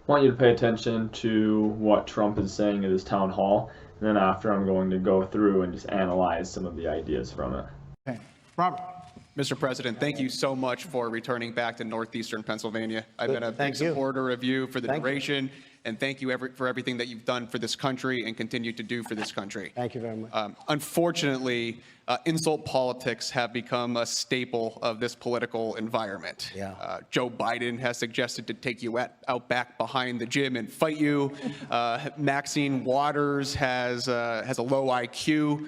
want you to pay attention to what Trump is saying at his town hall. And then after, I'm going to go through and just analyze some of the ideas from it. Okay. Robert. Mr. President, thank you so much for returning back to northeastern Pennsylvania. I've been a big supporter of you for the duration, and thank you for everything that you've done for this country and continue to do for this country. Thank you very much. Unfortunately, insult politics have become a staple of this political environment. Yeah. Joe Biden has suggested to take you out back behind the gym and fight you. Maxine Waters has a low IQ.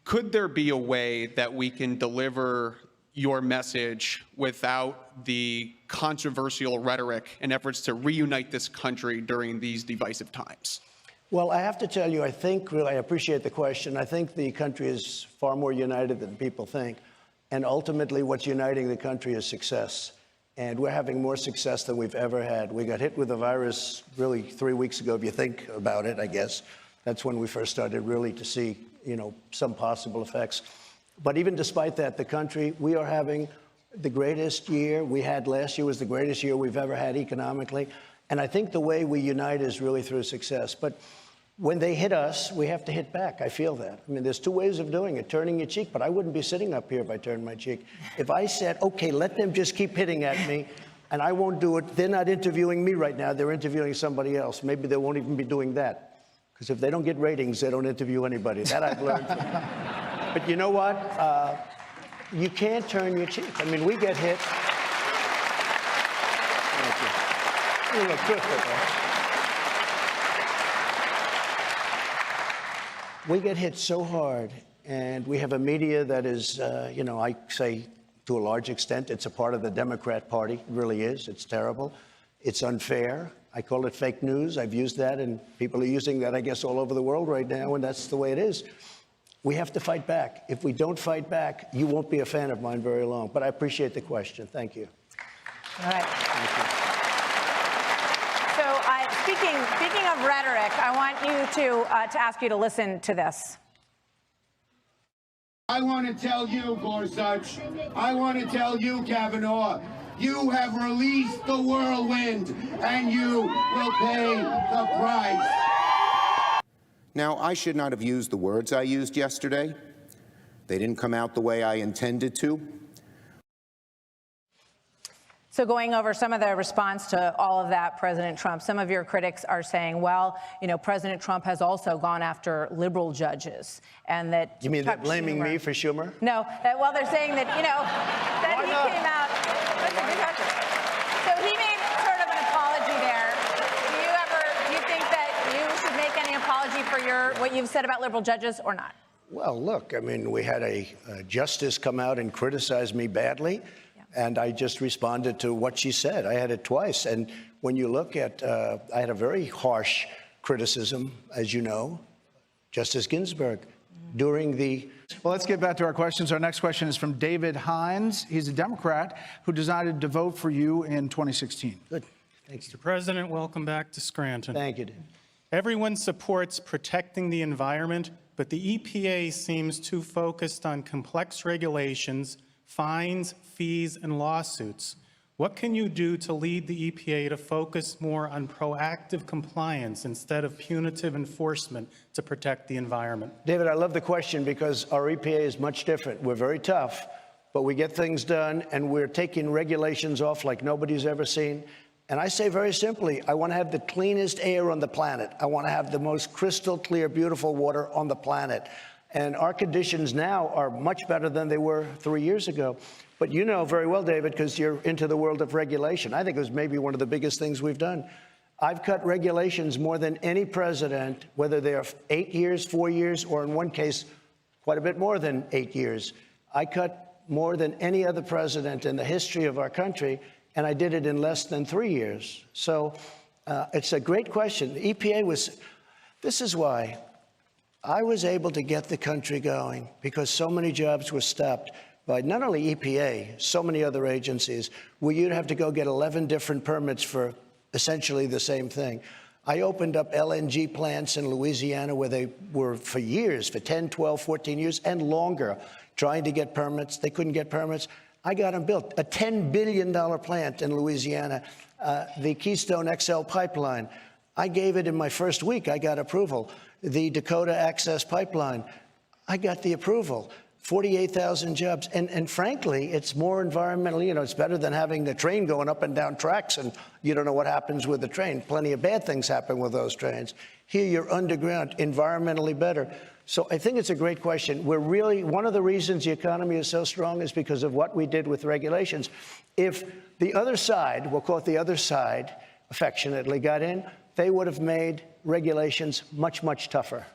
Could there be a way that we can deliver your message without the controversial rhetoric and efforts to reunite this country during these divisive times? Well, I have to tell you, I think, really, I appreciate the question. I think the country is far more united than people think. And ultimately, what's uniting the country is success. And we're having more success than we've ever had. We got hit with the virus really 3 weeks ago, if you think about it, I guess. That's when we first started really to see, some possible effects. But even despite that, the country, we are having the greatest year we had. Last year was the greatest year we've ever had economically. And I think the way we unite is really through success. But when they hit us, we have to hit back. I feel that. I mean, there's two ways of doing it, turning your cheek. But I wouldn't be sitting up here if I turned my cheek. If I said, OK, let them just keep hitting at me, and I won't do it, they're not interviewing me right now. They're interviewing somebody else. Maybe they won't even be doing that. Because if they don't get ratings, they don't interview anybody. That I've learned from them. But you know what? You can't turn your cheek. I mean, we get hit. Thank you. You look terrific, We get hit so hard, and we have a media that is, I say to a large extent, it's a part of the Democrat Party. It really is. It's terrible. It's unfair. I call it fake news. I've used that, and people are using that, I guess, all over the world right now, and that's the way it is. We have to fight back. If we don't fight back, you won't be a fan of mine very long. But I appreciate the question. Thank you. All right. Thank you. So speaking of rhetoric, I want you to ask you to listen to this. I want to tell you, Gorsuch, I want to tell you, Kavanaugh, you have released the whirlwind, and you will pay the price. Now, I should not have used the words I used yesterday. They didn't come out the way I intended to. So going over some of the response to all of that, President Trump, some of your critics are saying, well, President Trump has also gone after liberal judges, and that you mean they're blaming me for Schumer? No, well, they're saying that, that he came out. So he made sort of an apology there. Do you think that you should make any apology for what you've said about liberal judges or not? Well, look, I mean, we had a justice come out and criticize me badly. And I just responded to what she said. I had it twice. And when you look at, I had a very harsh criticism, as you know, Justice Ginsburg, during the... Well, let's get back to our questions. Our next question is from David Hines. He's a Democrat who decided to vote for you in 2016. Good. Thanks. Mr. President, welcome back to Scranton. Thank you, Dave. Everyone supports protecting the environment, but the EPA seems too focused on complex regulations, fines, fees, and lawsuits. What can you do to lead the EPA to focus more on proactive compliance instead of punitive enforcement to protect the environment? David, I love the question because our EPA is much different. We're very tough, but we get things done, and we're taking regulations off like nobody's ever seen. And I say very simply, I want to have the cleanest air on the planet. I want to have the most crystal clear, beautiful water on the planet. And our conditions now are much better than they were 3 years ago. But you know very well, David, because you're into the world of regulation. I think it was maybe one of the biggest things we've done. I've cut regulations more than any president, whether they're 8 years, 4 years, or in one case, quite a bit more than 8 years. I cut more than any other president in the history of our country, and I did it in less than 3 years. So it's a great question. The EPA was, this is why I was able to get the country going, because so many jobs were stopped by not only EPA, so many other agencies, where you'd have to go get 11 different permits for essentially the same thing. I opened up LNG plants in Louisiana where they were for years, for 10, 12, 14 years and longer, trying to get permits. They couldn't get permits. I got them built. A $10 billion plant in Louisiana, the Keystone XL pipeline. I gave it in my first week. I got approval. The Dakota Access Pipeline, I got the approval. 48,000 jobs. And frankly, it's more environmentally, it's better than having the train going up and down tracks and you don't know what happens with the train. Plenty of bad things happen with those trains. Here you're underground, environmentally better. So I think it's a great question. One of the reasons the economy is so strong is because of what we did with regulations. If the other side, we'll call it the other side, affectionately got in, they would have made regulations much, much tougher.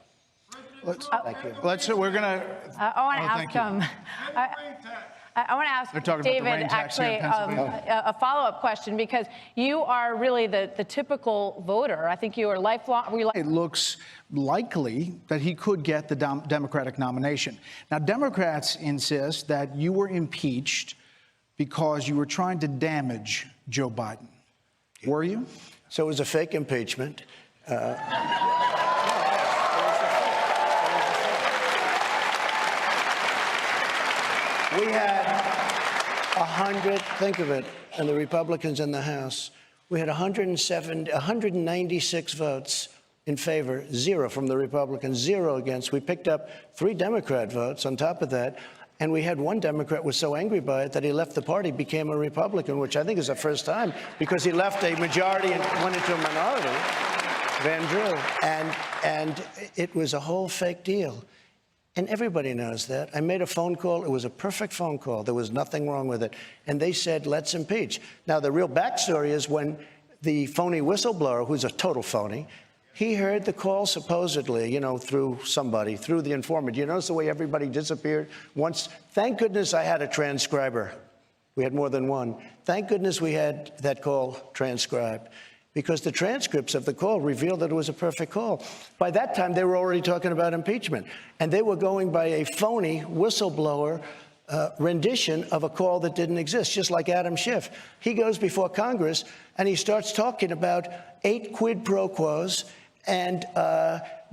Thank you. We're going to. I want to ask I want to ask David actually a follow-up question, because you are really the typical voter. I think you are lifelong. It looks likely that he could get the Democratic nomination. Now, Democrats insist that you were impeached because you were trying to damage Joe Biden. Were you? So it was a fake impeachment. We had 100, think of it, and the Republicans in the House. We had 196 votes in favor, 0 from the Republicans, 0 against. We picked up 3 Democrat votes on top of that. And we had one Democrat was so angry by it that he left the party, became a Republican, which I think is the first time, because he left a majority and went into a minority, Van Drew. And it was a whole fake deal. And everybody knows that. I made a phone call. It was a perfect phone call. There was nothing wrong with it. And they said, let's impeach. Now, the real backstory is when the phony whistleblower, who's a total phony, he heard the call supposedly, through somebody, through the informant. You notice the way everybody disappeared once? Thank goodness I had a transcriber. We had more than one. Thank goodness we had that call transcribed, because the transcripts of the call revealed that it was a perfect call. By that time, they were already talking about impeachment, and they were going by a phony whistleblower rendition of a call that didn't exist, just like Adam Schiff. He goes before Congress, and he starts talking about 8 quid pro quos, and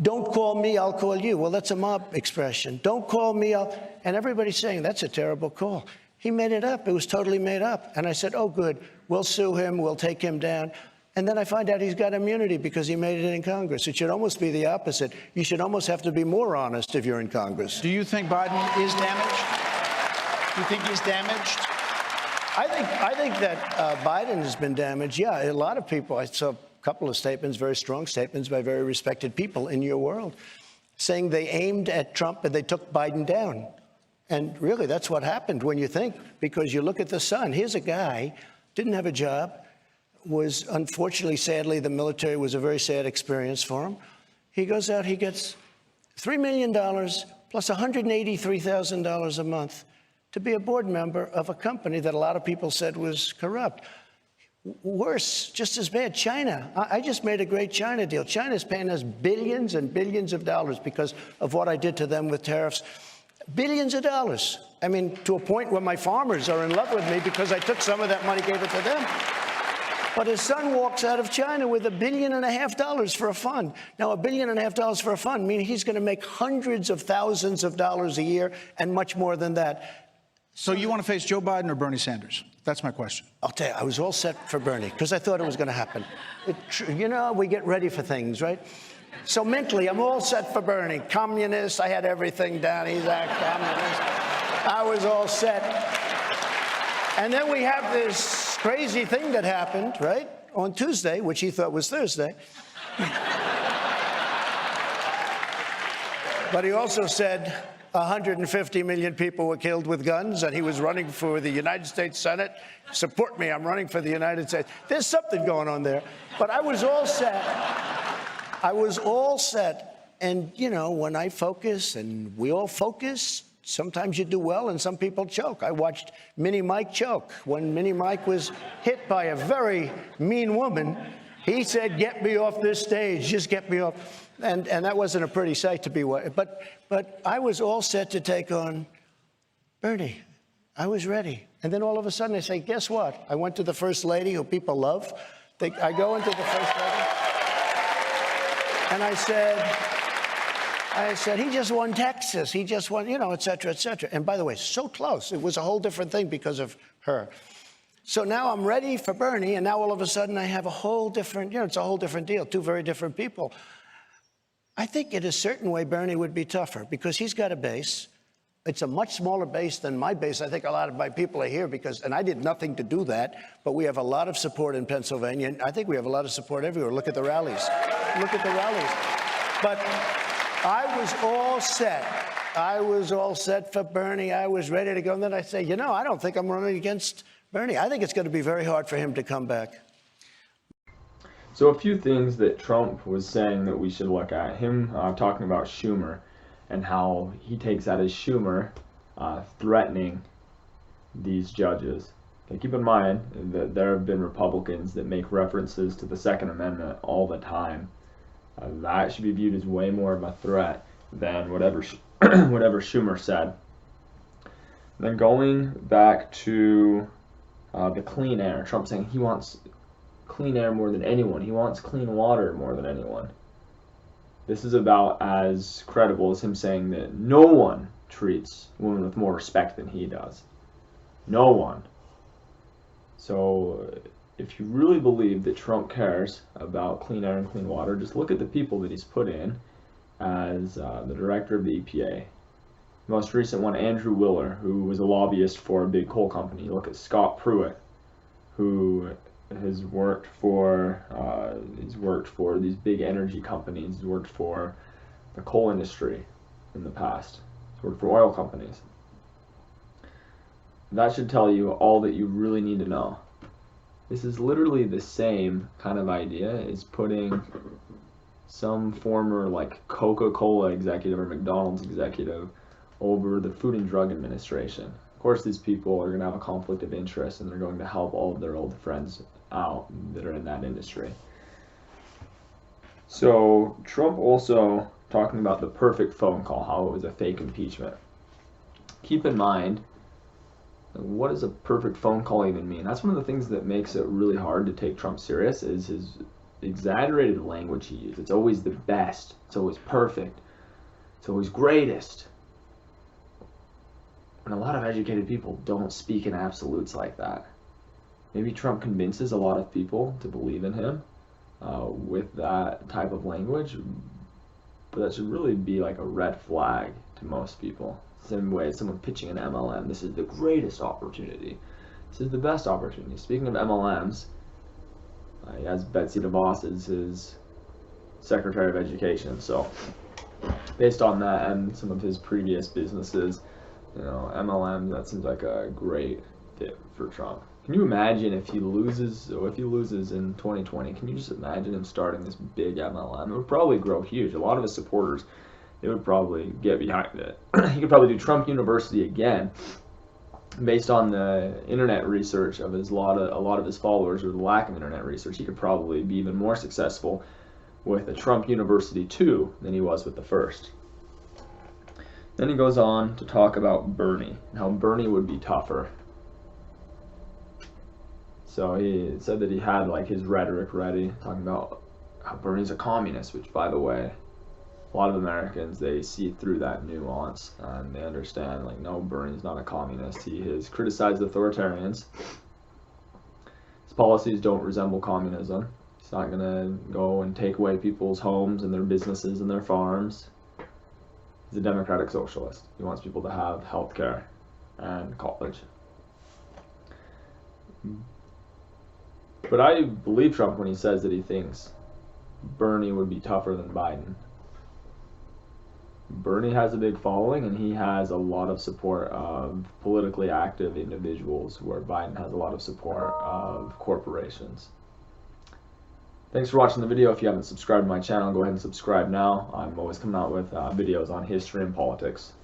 don't call me, I'll call you. Well, that's a mob expression. Don't call me, and everybody's saying that's a terrible call. He made it up. It was totally made up. And I said, oh, good, we'll sue him, we'll take him down. And then I find out he's got immunity because he made it in Congress. It should almost be the opposite. You should almost have to be more honest if you're in Congress. Do you think Biden is damaged? Do you think he's damaged? I think that Biden has been damaged. Yeah, a lot of people. I saw a couple of statements, very strong statements by very respected people in your world, saying they aimed at Trump and they took Biden down. And really, that's what happened when you think, because you look at the Sun. Here's a guy, didn't have a job, was unfortunately, sadly, the military was a very sad experience for him. He goes out, he gets $3 million plus $183,000 a month to be a board member of a company that a lot of people said was corrupt. Worse, just as bad, China. I just made a great China deal. China's paying us billions and billions of dollars because of what I did to them with tariffs. Billions of dollars. I mean, to a point where my farmers are in love with me because I took some of that money, gave it to them. But his son walks out of China with $1.5 billion for a fund. Now, $1.5 billion for a fund means he's going to make hundreds of thousands of dollars a year and much more than that. So you want to face Joe Biden or Bernie Sanders? That's my question. I'll tell you, I was all set for Bernie because I thought it was going to happen. We get ready for things, right? So mentally, I'm all set for Bernie. Communist, I had everything down. He's a communist. I was all set. And then we have this crazy thing that happened, right, on Tuesday, which he thought was Thursday. But he also said 150 million people were killed with guns, and he was running for the United States Senate. Support me, I'm running for the United States. There's something going on there. But I was all set. I was all set. And, when I focus, and we all focus, sometimes you do well, and some people choke. I watched Mini Mike choke. When Mini Mike was hit by a very mean woman, he said, get me off this stage, just get me off. And that wasn't a pretty sight to be. But I was all set to take on Bernie. I was ready. And then all of a sudden they say, guess what? I went to the First Lady, who people love. I go into the First Lady, and I said, I said, he just won Texas. He just won, et cetera, et cetera. And by the way, so close. It was a whole different thing because of her. So now I'm ready for Bernie, and now all of a sudden I have a whole different, it's a whole different deal, two very different people. I think in a certain way Bernie would be tougher because he's got a base. It's a much smaller base than my base. I think a lot of my people are here because, and I did nothing to do that, but we have a lot of support in Pennsylvania. And I think we have a lot of support everywhere. Look at the rallies. Look at the rallies. But I was all set. I was all set for Bernie. I was ready to go. And then I say, I don't think I'm running against Bernie. I think it's going to be very hard for him to come back. So a few things that Trump was saying that we should look at. Him talking about Schumer and how he takes that as Schumer threatening these judges. Okay, keep in mind that there have been Republicans that make references to the Second Amendment all the time. That should be viewed as way more of a threat than whatever Schumer said. Then going back to the clean air, Trump saying he wants clean air more than anyone. He wants clean water more than anyone. This is about as credible as him saying that no one treats women with more respect than he does. No one. So if you really believe that Trump cares about clean air and clean water, just look at the people that he's put in as the director of the EPA. The most recent one, Andrew Willer, who was a lobbyist for a big coal company. Look at Scott Pruitt, who has worked for these big energy companies. He's worked for the coal industry in the past. He's worked for oil companies. That should tell you all that you really need to know. This is literally the same kind of idea as putting some former like Coca-Cola executive or McDonald's executive over the Food and Drug Administration. Of course, these people are going to have a conflict of interest and they're going to help all of their old friends out that are in that industry. So Trump also talking about the perfect phone call, how it was a fake impeachment. Keep in mind, what does a perfect phone call even mean? That's one of the things that makes it really hard to take Trump serious, is his exaggerated language he uses. It's always the best. It's always perfect. It's always greatest. And a lot of educated people don't speak in absolutes like that. Maybe Trump convinces a lot of people to believe in him with that type of language, but that should really be like a red flag to most people. Same way as someone pitching an MLM. This is the greatest opportunity. This is the best opportunity. Speaking of MLMs, he has Betsy DeVos as his Secretary of Education. So based on that and some of his previous businesses, MLM, that seems like a great fit for Trump. Can you imagine if he loses in 2020, can you just imagine him starting this big MLM? It would probably grow huge. A lot of his supporters, they would probably get behind it. He could probably do Trump University again, based on the internet research of a lot of his followers, or the lack of internet research. He could probably be even more successful with a Trump University 2 than he was with the first. Then he goes on to talk about Bernie, and how Bernie would be tougher. So he said that he had like his rhetoric ready, talking about how Bernie's a communist, which, by the way, a lot of Americans, they see through that nuance and they understand, like, no, Bernie's not a communist. He has criticized authoritarians. His policies don't resemble communism. He's not going to go and take away people's homes and their businesses and their farms. He's a democratic socialist. He wants people to have health care and college. But I believe Trump when he says that he thinks Bernie would be tougher than Biden. Bernie has a big following, and he has a lot of support of politically active individuals, where Biden has a lot of support of corporations. Thanks for watching the video. If you haven't subscribed to my channel, go ahead and subscribe now. I'm always coming out with videos on history and politics.